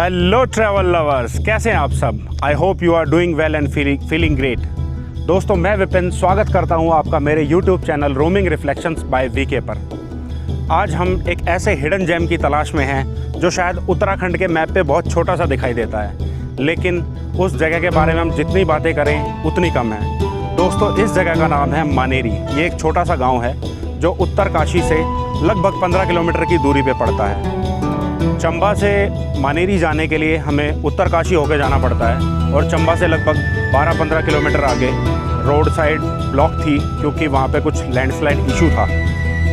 Hello travel lovers, कैसे हैं आप सब। I hope you are doing well and feeling great. दोस्तों, मैं विपिन स्वागत करता हूं आपका मेरे YouTube channel Roaming Reflections by VK पर। आज हम एक ऐसे हिडन जेम की तलाश में हैं जो शायद उत्तराखंड के मैप पे बहुत छोटा सा दिखाई देता है, लेकिन उस जगह के बारे में हम जितनी बातें करें उतनी कम है। दोस्तों, इस जगह का नाम है मानेरी। ये एक छोटा सा गाँव है जो उत्तरकाशी से लगभग 15 किलोमीटर की दूरी पे पड़ता है। चंबा से मानेरी जाने के लिए हमें उत्तरकाशी होकर जाना पड़ता है और चंबा से लगभग 12-15 किलोमीटर आगे रोड साइड ब्लॉक थी क्योंकि वहाँ पे कुछ लैंडस्लाइड इशू था।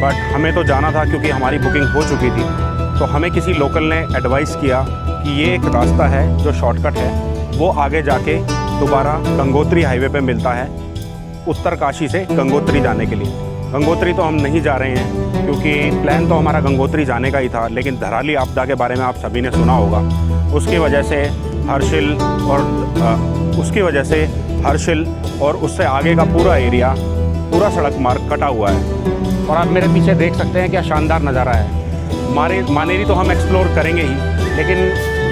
बट हमें तो जाना था क्योंकि हमारी बुकिंग हो चुकी थी। तो हमें किसी लोकल ने एडवाइस किया कि ये एक रास्ता है जो शॉर्टकट है, वो आगे जाके दोबारा गंगोत्री हाईवे पे मिलता है उत्तरकाशी से गंगोत्री जाने के लिए। गंगोत्री तो हम नहीं जा रहे हैं क्योंकि प्लान तो हमारा गंगोत्री जाने का ही था, लेकिन धराली आपदा के बारे में आप सभी ने सुना होगा। उसकी वजह से हर्षिल और उससे आगे का पूरा एरिया, पूरा सड़क मार्ग कटा हुआ है। और आप मेरे पीछे देख सकते हैं क्या शानदार नज़ारा है। मानेरी तो हम एक्सप्लोर करेंगे ही, लेकिन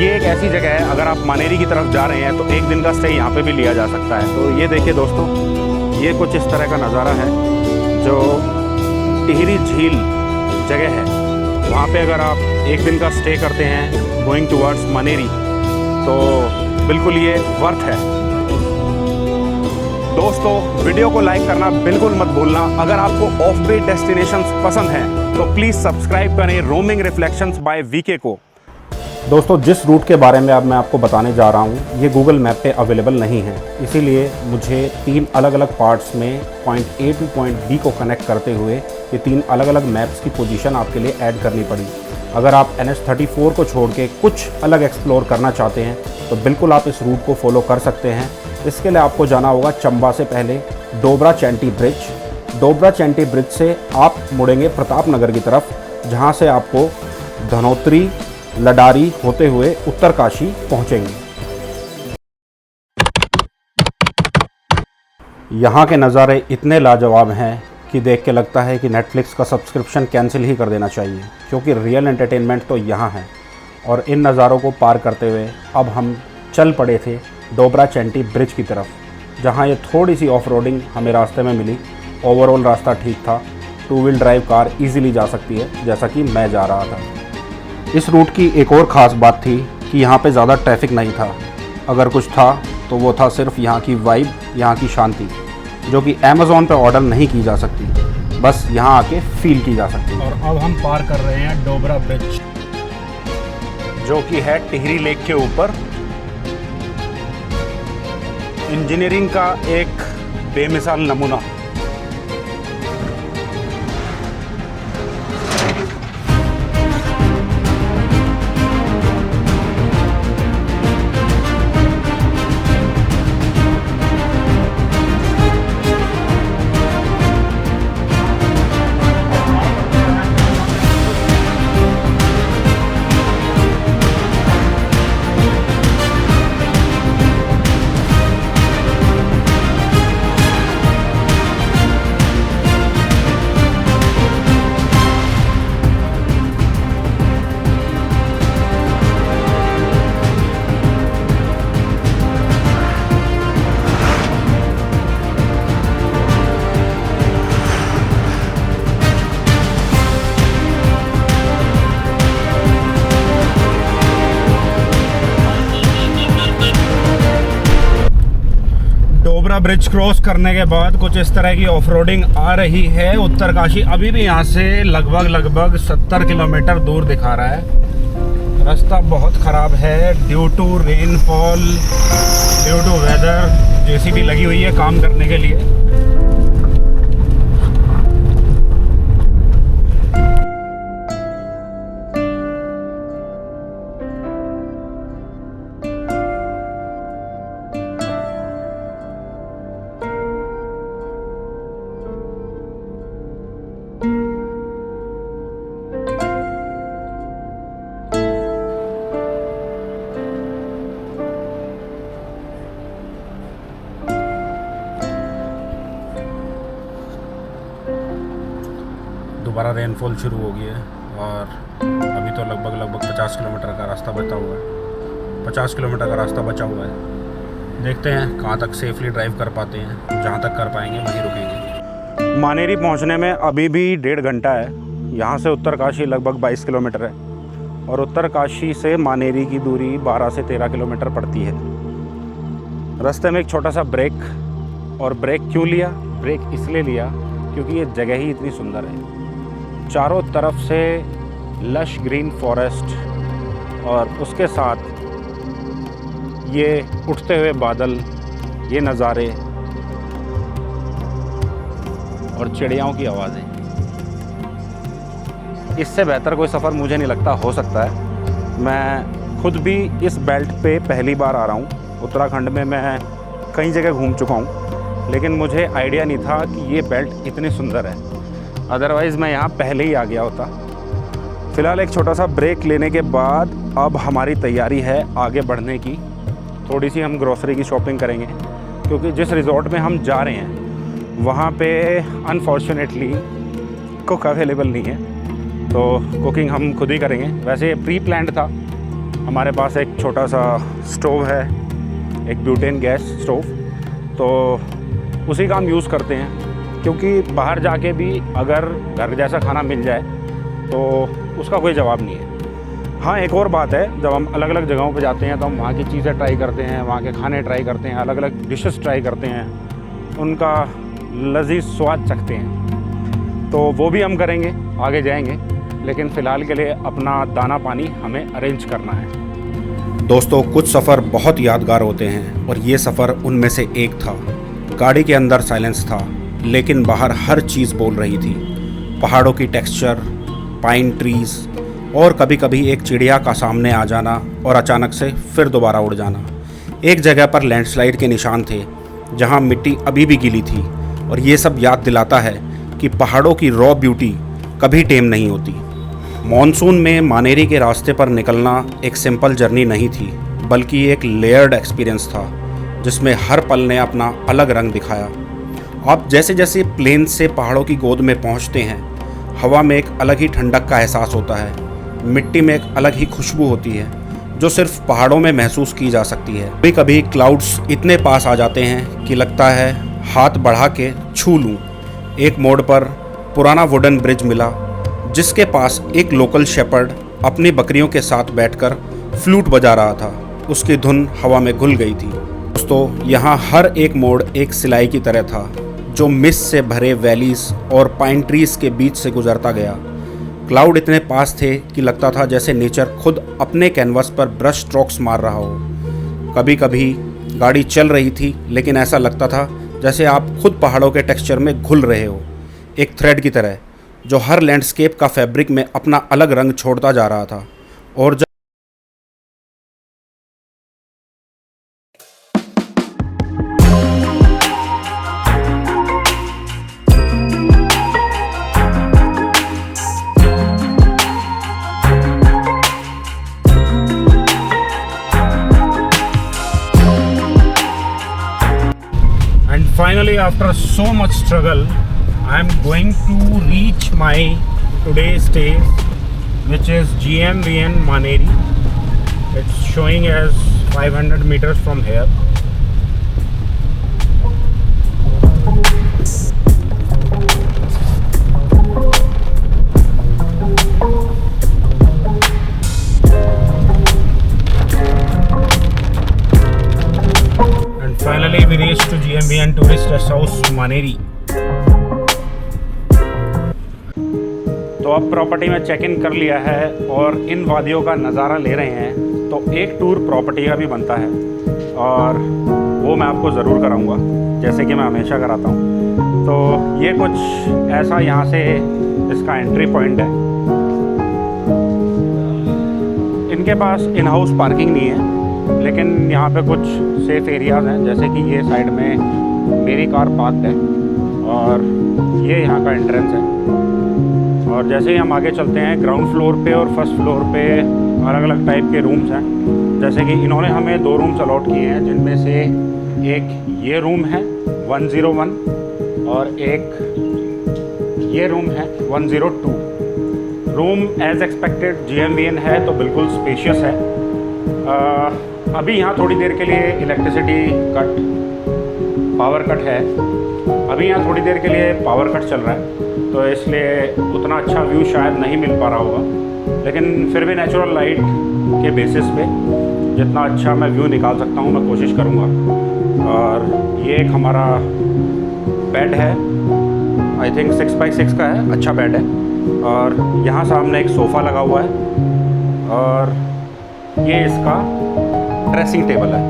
ये एक ऐसी जगह है, अगर आप मानेरी की तरफ जा रहे हैं तो एक दिन का स्टे यहाँ पे भी लिया जा सकता है। तो ये देखिए दोस्तों, ये कुछ इस तरह का नज़ारा है जो टिहरी झील जगह है। वहाँ पे अगर आप एक दिन का स्टे करते हैं गोइंग टूवर्ड्स मानेरी तो बिल्कुल ये वर्थ है। दोस्तों, वीडियो को लाइक करना बिल्कुल मत भूलना। अगर आपको ऑफ बीट डेस्टिनेशंस पसंद हैं तो प्लीज़ सब्सक्राइब करें रोमिंग रिफ्लेक्शंस बाय वीके को। दोस्तों, जिस रूट के बारे में अब मैं आपको बताने जा रहा हूँ ये गूगल मैप पे अवेलेबल नहीं है, इसीलिए मुझे 3 अलग अलग पार्ट्स में point A to point B को कनेक्ट करते हुए ये 3 अलग अलग मैप्स की पोजीशन आपके लिए ऐड करनी पड़ी। अगर आप NH34 को छोड़ के कुछ अलग एक्सप्लोर करना चाहते हैं तो बिल्कुल आप इस रूट को फॉलो कर सकते हैं। इसके लिए आपको जाना होगा चंबा से पहले डोबरा चैंटी ब्रिज। डोबरा चैंटी ब्रिज से आप मुड़ेंगे प्रतापनगर की तरफ, जहाँ से आपको धनोत्री लडारी होते हुए उत्तरकाशी पहुंचेंगे। यहाँ के नज़ारे इतने लाजवाब हैं कि देख के लगता है कि नेटफ्लिक्स का सब्सक्रिप्शन कैंसिल ही कर देना चाहिए, क्योंकि रियल एंटरटेनमेंट तो यहाँ है। और इन नज़ारों को पार करते हुए अब हम चल पड़े थे डोबरा चैंटी ब्रिज की तरफ, जहाँ ये थोड़ी सी ऑफ रोडिंग हमें रास्ते में मिली। ओवरऑल रास्ता ठीक था, 2 व्हील ड्राइव कार ईजिली जा सकती है, जैसा कि मैं जा रहा था। इस रूट की एक और ख़ास बात थी कि यहाँ पे ज़्यादा ट्रैफिक नहीं था। अगर कुछ था तो वो था सिर्फ यहाँ की वाइब, यहाँ की शांति, जो कि अमेज़ॉन पे ऑर्डर नहीं की जा सकती, बस यहाँ आके फील की जा सकती। और अब हम पार कर रहे हैं डोबरा ब्रिज, जो कि है टिहरी लेक के ऊपर। इंजीनियरिंग का एक बेमिसाल नमूना। डोबरा ब्रिज क्रॉस करने के बाद कुछ इस तरह की ऑफ रोडिंग आ रही है। उत्तरकाशी अभी भी यहाँ से लगभग 70 किलोमीटर दूर दिखा रहा है। रास्ता बहुत ख़राब है due to rainfall, due to weather. JCB लगी हुई है काम करने के लिए। दोबारा रेनफॉल शुरू हो गई है और अभी तो लगभग 50 किलोमीटर का रास्ता बचा हुआ है। 50 किलोमीटर का रास्ता बचा हुआ है। देखते हैं कहाँ तक सेफली ड्राइव कर पाते हैं, जहाँ तक कर पाएंगे वहीं रुकेंगे। मानेरी पहुँचने में अभी भी 1.5 घंटा है। यहाँ से उत्तरकाशी लगभग 22 किलोमीटर है और उत्तरकाशी से मानेरी की दूरी 12 से 13 किलोमीटर पड़ती है। रास्ते में एक छोटा सा ब्रेक, और ब्रेक क्यों लिया? ब्रेक इसलिए लिया क्योंकि ये जगह ही इतनी सुंदर है। चारों तरफ से लश ग्रीन फॉरेस्ट और उसके साथ ये उठते हुए बादल, ये नज़ारे और चिड़ियाओं की आवाज़ें। इससे बेहतर कोई सफ़र मुझे नहीं लगता हो सकता है। मैं खुद भी इस बेल्ट पे पहली बार आ रहा हूँ। उत्तराखंड में मैं कई जगह घूम चुका हूँ, लेकिन मुझे आइडिया नहीं था कि ये बेल्ट इतनी सुंदर है। अदरवाइज़ मैं यहाँ पहले ही आ गया होता। फ़िलहाल एक छोटा सा ब्रेक लेने के बाद अब हमारी तैयारी है आगे बढ़ने की। थोड़ी सी हम ग्रोसरी की शॉपिंग करेंगे क्योंकि जिस रिज़ॉर्ट में हम जा रहे हैं वहाँ पे अनफॉर्चुनेटली कुक अवेलेबल नहीं है, तो कुकिंग हम खुद ही करेंगे। वैसे ये प्री प्लान्ड था। हमारे पास एक छोटा सा स्टोव है, एक ब्यूटेन गैस स्टोव, तो उसी का हम यूज़ करते हैं क्योंकि बाहर जाके भी अगर घर जैसा खाना मिल जाए तो उसका कोई जवाब नहीं है। हाँ, एक और बात है, जब हम अलग अलग जगहों पे जाते हैं तो हम वहाँ की चीज़ें ट्राई करते हैं, वहाँ के खाने ट्राई करते हैं, अलग अलग डिशेस ट्राई करते हैं, उनका लजीज स्वाद चखते हैं। तो वो भी हम करेंगे, आगे जाएंगे, लेकिन फ़िलहाल के लिए अपना दाना पानी हमें अरेंज करना है। दोस्तों, कुछ सफ़र बहुत यादगार होते हैं और ये सफ़र उनमें से एक था। गाड़ी के अंदर साइलेंस था, लेकिन बाहर हर चीज़ बोल रही थी। पहाड़ों की टेक्सचर, पाइन ट्रीज़ और कभी कभी एक चिड़िया का सामने आ जाना और अचानक से फिर दोबारा उड़ जाना। एक जगह पर लैंडस्लाइड के निशान थे जहां मिट्टी अभी भी गीली थी, और ये सब याद दिलाता है कि पहाड़ों की रॉ ब्यूटी कभी टेम नहीं होती। मॉनसून में मानेरी के रास्ते पर निकलना एक सिंपल जर्नी नहीं थी, बल्कि एक लेयर्ड एक्सपीरियंस था जिसमें हर पल ने अपना अलग रंग दिखाया। आप जैसे जैसे प्लेन से पहाड़ों की गोद में पहुंचते हैं, हवा में एक अलग ही ठंडक का एहसास होता है। मिट्टी में एक अलग ही खुशबू होती है जो सिर्फ पहाड़ों में महसूस की जा सकती है। कभी कभी क्लाउड्स इतने पास आ जाते हैं कि लगता है हाथ बढ़ा के छू लूँ। एक मोड़ पर पुराना वुडन ब्रिज मिला जिसके पास एक लोकल शेपर्ड अपनी बकरियों के साथ बैठकर फ्लूट बजा रहा था। उसकी धुन हवा में घुल गई थी। दोस्तों, यहाँ हर एक मोड़ एक सिलाई की तरह था जो मिस्ट से भरे वैलीज और पाइन ट्रीज के बीच से गुजरता गया। क्लाउड इतने पास थे कि लगता था जैसे नेचर खुद अपने कैनवस पर ब्रश स्ट्रोक्स मार रहा हो। कभी कभी गाड़ी चल रही थी, लेकिन ऐसा लगता था जैसे आप खुद पहाड़ों के टेक्सचर में घुल रहे हो, एक थ्रेड की तरह जो हर लैंडस्केप का फैब्रिक में अपना अलग रंग छोड़ता जा रहा था। और जब finally, after so much struggle, I am going to reach my today's stay, which is GMVN Maneri. It's showing as 500 meters from here. Finally, we reached to GMVN Tourist Rest House Maneri. तो अब property में check in कर लिया है और इन वादियों का नज़ारा ले रहे हैं। तो एक टूर प्रॉपर्टी का भी बनता है और वो मैं आपको ज़रूर कराऊंगा, जैसे कि मैं हमेशा कराता हूँ। तो ये कुछ ऐसा यहाँ से इसका एंट्री पॉइंट है। इनके पास इन हाउस पार्किंग नहीं है, लेकिन यहाँ पे कुछ सेफ़ एरियाज़ हैं, जैसे कि ये साइड में मेरी कार पार्क है और ये यहाँ का एंट्रेंस है। और जैसे ही हम आगे चलते हैं, ग्राउंड फ्लोर पे और फर्स्ट फ्लोर पे अलग अलग टाइप के रूम्स हैं। जैसे कि इन्होंने हमें 2 रूम्स अलॉट किए हैं, जिनमें से एक ये रूम है 101 और एक ये रूम है 102। रूम एज एक्सपेक्टेड GMVN है तो बिल्कुल स्पेशियस है। अभी यहाँ थोड़ी देर के लिए इलेक्ट्रिसिटी कट, पावर कट है। अभी यहाँ थोड़ी देर के लिए पावर कट चल रहा है, तो इसलिए उतना अच्छा व्यू शायद नहीं मिल पा रहा होगा, लेकिन फिर भी नेचुरल लाइट के बेसिस पे जितना अच्छा मैं व्यू निकाल सकता हूँ मैं कोशिश करूँगा। और ये एक हमारा बेड है, आई थिंक 6x6 का है, अच्छा बेड है। और यहाँ सामने एक सोफ़ा लगा हुआ है और ये इसका ड्रेसिंग टेबल है।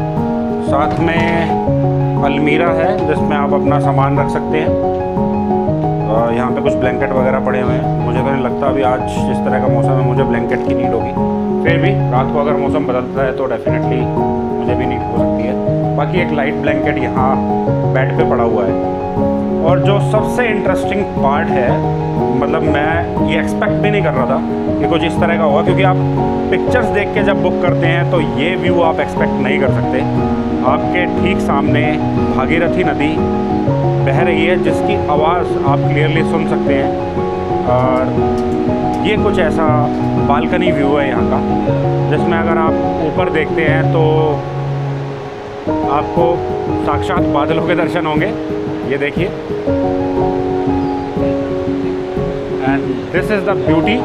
साथ में अलमीरा है जिसमें आप अपना सामान रख सकते हैं। और यहाँ पे कुछ ब्लैंकेट वगैरह पड़े हुए हैं। मुझे तो नहीं लगता अभी आज जिस तरह का मौसम है मुझे ब्लैंकेट की नीड होगी, फिर भी रात को अगर मौसम बदलता है तो डेफिनेटली मुझे भी नीड हो सकती है। बाकी एक लाइट ब्लैंकेट यहाँ बेड पे पड़ा हुआ है। और जो सबसे इंटरेस्टिंग पार्ट है, मतलब मैं ये एक्सपेक्ट भी नहीं कर रहा था कि कुछ इस तरह का होगा, क्योंकि आप पिक्चर्स देख के जब बुक करते हैं तो ये व्यू आप एक्सपेक्ट नहीं कर सकते। आपके ठीक सामने भागीरथी नदी बह रही है जिसकी आवाज़ आप क्लियरली सुन सकते हैं। और ये कुछ ऐसा बालकनी व्यू है यहाँ का, जिसमें अगर आप ऊपर देखते हैं तो आपको साक्षात बादलों के दर्शन होंगे। ये देखिए, and this is the beauty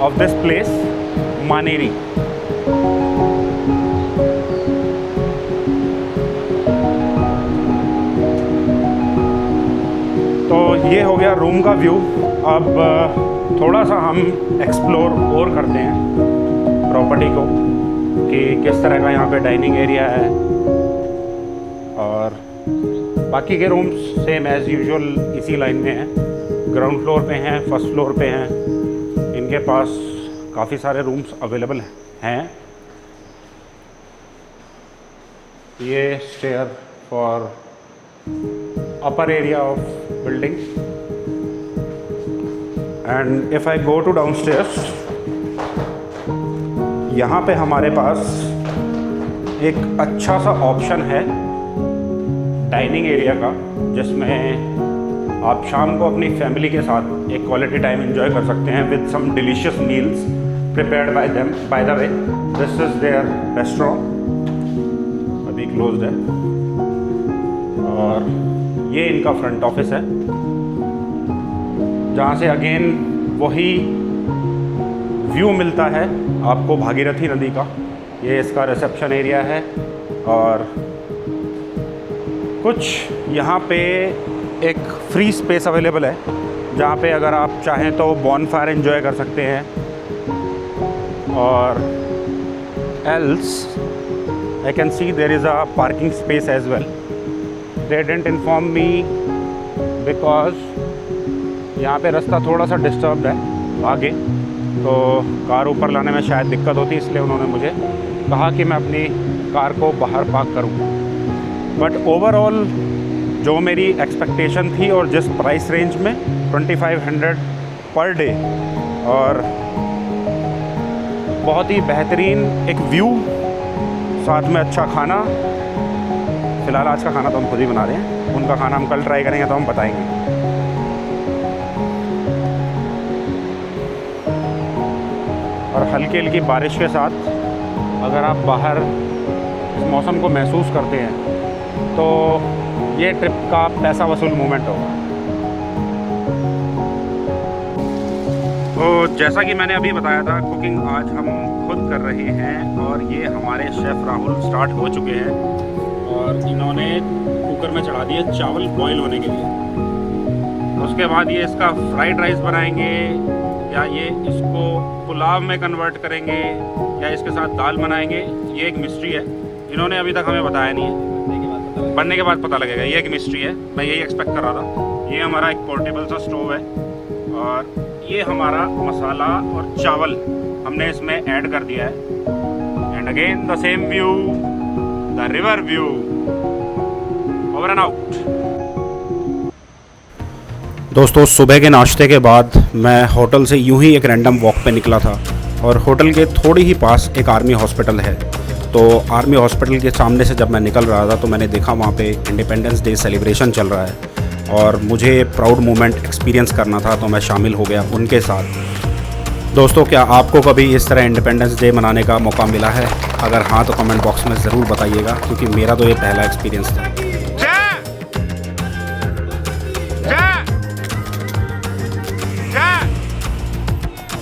of this place Maneri. तो ये हो गया रूम का व्यू। अब थोड़ा सा हम एक्सप्लोर और करते हैं प्रॉपर्टी को कि किस तरह का यहाँ पे डाइनिंग एरिया है। और बाकी के रूम्स सेम एज़ यूजुअल इसी लाइन में हैं, ग्राउंड फ्लोर पे हैं, फर्स्ट फ्लोर पे हैं। इनके पास काफ़ी सारे रूम्स अवेलेबल हैं। ये stair for upper area of building, and if I go to down stairs, यहाँ पे हमारे पास एक अच्छा सा ऑप्शन है डाइनिंग एरिया का, जिसमें आप शाम को अपनी फैमिली के साथ एक क्वालिटी टाइम एंजॉय कर सकते हैं with some delicious meals prepared by them. By the way, this is their restaurant, अभी क्लोज्ड है। और ये इनका फ्रंट ऑफिस है, जहाँ से अगेन वही व्यू मिलता है आपको भागीरथी नदी का। ये इसका रिसेप्शन एरिया है। और कुछ यहाँ पे एक फ्री स्पेस अवेलेबल है, जहाँ पे अगर आप चाहें तो बॉनफायर एंजॉय कर सकते हैं। और else I can see there is a parking space as well. They didn't inform me because यहाँ पे रास्ता थोड़ा सा डिस्टर्ब्ड है आगे, तो कार ऊपर लाने में शायद दिक्कत होती है, इसलिए उन्होंने मुझे कहा कि मैं अपनी कार को बाहर पार्क करूँ। बट ओवरऑल जो मेरी एक्सपेक्टेशन थी और जिस प्राइस रेंज में 2500 पर डे, और बहुत ही बेहतरीन एक व्यू, साथ में अच्छा खाना। फ़िलहाल आज का खाना तो हम खुद ही बना रहे हैं, उनका खाना हम कल ट्राई करेंगे तो हम बताएंगे। और हल्की हल्की बारिश के साथ अगर आप बाहर इस मौसम को महसूस करते हैं तो ये ट्रिप का पैसा वसूल मोमेंट होगा। तो जैसा कि मैंने अभी बताया था, कुकिंग आज हम खुद कर रहे हैं। और ये हमारे शेफ़ राहुल स्टार्ट हो चुके हैं और इन्होंने कुकर में चढ़ा दिए चावल बॉईल होने के लिए। उसके बाद ये इसका फ्राइड राइस बनाएंगे, या ये इसको पुलाव में कन्वर्ट करेंगे, या इसके साथ दाल बनाएंगे। ये एक मिस्ट्री है, इन्होंने अभी तक हमें बताया नहीं है, बनने के बाद पता लगेगा। ये एक मिस्ट्री है, मैं यही एक्सपेक्ट कर रहा था। ये हमारा एक पोर्टेबल सा स्टोव है और ये हमारा मसाला और चावल हमने इसमें ऐड कर दिया है। And again the same view, the river view, over and out. दोस्तों, सुबह के नाश्ते के बाद मैं होटल से यूं ही एक रैंडम वॉक पे निकला था, और होटल के थोड़ी ही पास एक आर्मी हॉस्पिटल है। तो आर्मी हॉस्पिटल के सामने से जब मैं निकल रहा था तो मैंने देखा वहाँ पे इंडिपेंडेंस डे सेलिब्रेशन चल रहा है, और मुझे प्राउड मोमेंट एक्सपीरियंस करना था, तो मैं शामिल हो गया उनके साथ। दोस्तों, क्या आपको कभी इस तरह इंडिपेंडेंस डे मनाने का मौका मिला है? अगर हाँ तो कमेंट बॉक्स में ज़रूर बताइएगा, क्योंकि मेरा तो ये पहला एक्सपीरियंस था।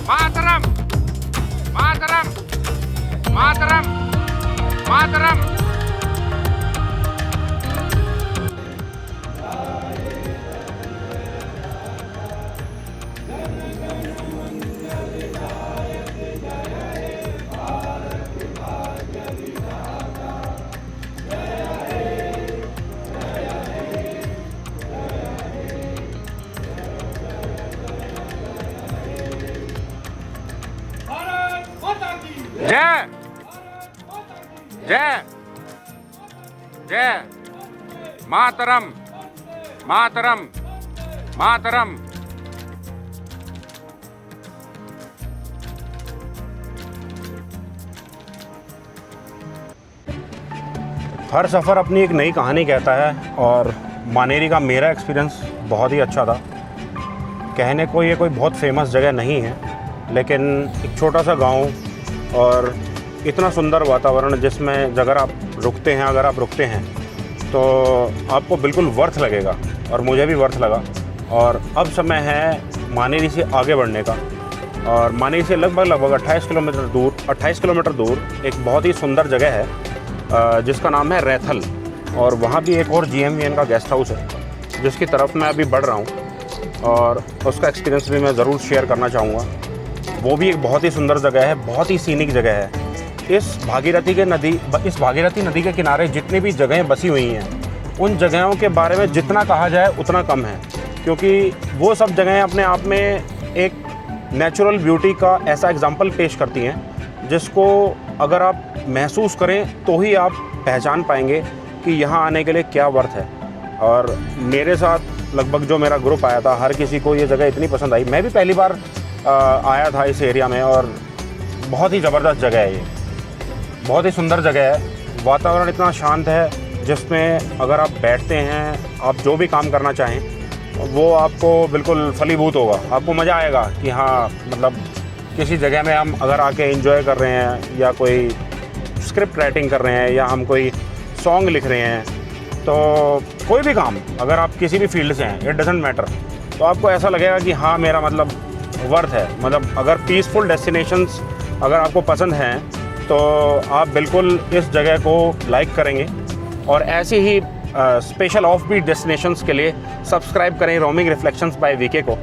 मातरम मातरम मातरम मातरम। जय जय जय मातरम मातरम मातरम। हर सफ़र अपनी एक नई कहानी कहता है, और मानेरी का मेरा एक्सपीरियंस बहुत ही अच्छा था। कहने को ये कोई बहुत फेमस जगह नहीं है, लेकिन एक छोटा सा गांव और इतना सुंदर वातावरण जिसमें अगर आप रुकते हैं तो आपको बिल्कुल वर्थ लगेगा, और मुझे भी वर्थ लगा। और अब समय है मानेरी से आगे बढ़ने का, और मानेरी से लगभग 28 किलोमीटर दूर एक बहुत ही सुंदर जगह है जिसका नाम है रैथल। और वहाँ भी एक और GMVN का गेस्ट हाउस है जिसकी तरफ मैं अभी बढ़ रहा हूँ, और उसका एक्सपीरियंस भी मैं ज़रूर शेयर करना चाहूँगा। वो भी एक बहुत ही सुंदर जगह है, बहुत ही सीनिक जगह है। इस भागीरथी नदी के किनारे जितनी भी जगहें बसी हुई हैं, उन जगहों के बारे में जितना कहा जाए उतना कम है, क्योंकि वो सब जगहें अपने आप में एक नेचुरल ब्यूटी का ऐसा एग्जाम्पल पेश करती हैं जिसको अगर आप महसूस करें तो ही आप पहचान पाएंगे कि यहाँ आने के लिए क्या वर्थ है। और मेरे साथ लगभग जो मेरा ग्रुप आया था, हर किसी को ये जगह इतनी पसंद आई। मैं भी पहली बार आया था इस एरिया में, और बहुत ही ज़बरदस्त जगह है ये, बहुत ही सुंदर जगह है। वातावरण इतना शांत है जिसमें अगर आप बैठते हैं, आप जो भी काम करना चाहें वो आपको बिल्कुल फलीभूत होगा। आपको मज़ा आएगा कि हाँ, मतलब किसी जगह में हम अगर आके एंजॉय कर रहे हैं, या कोई स्क्रिप्ट राइटिंग कर रहे हैं, या हम कोई सॉन्ग लिख रहे हैं, तो कोई भी काम अगर आप किसी भी फील्ड से हैं, इट डजेंट मैटर, तो आपको ऐसा लगेगा कि हाँ, मेरा मतलब वर्थ है। मतलब अगर पीसफुल डेस्टिनेशंस अगर आपको पसंद हैं तो आप बिल्कुल इस जगह को लाइक करेंगे। और ऐसे ही स्पेशल ऑफ बीट डेस्टिनेशंस के लिए सब्सक्राइब करें रोमिंग रिफ्लेक्शंस बाय वीके को।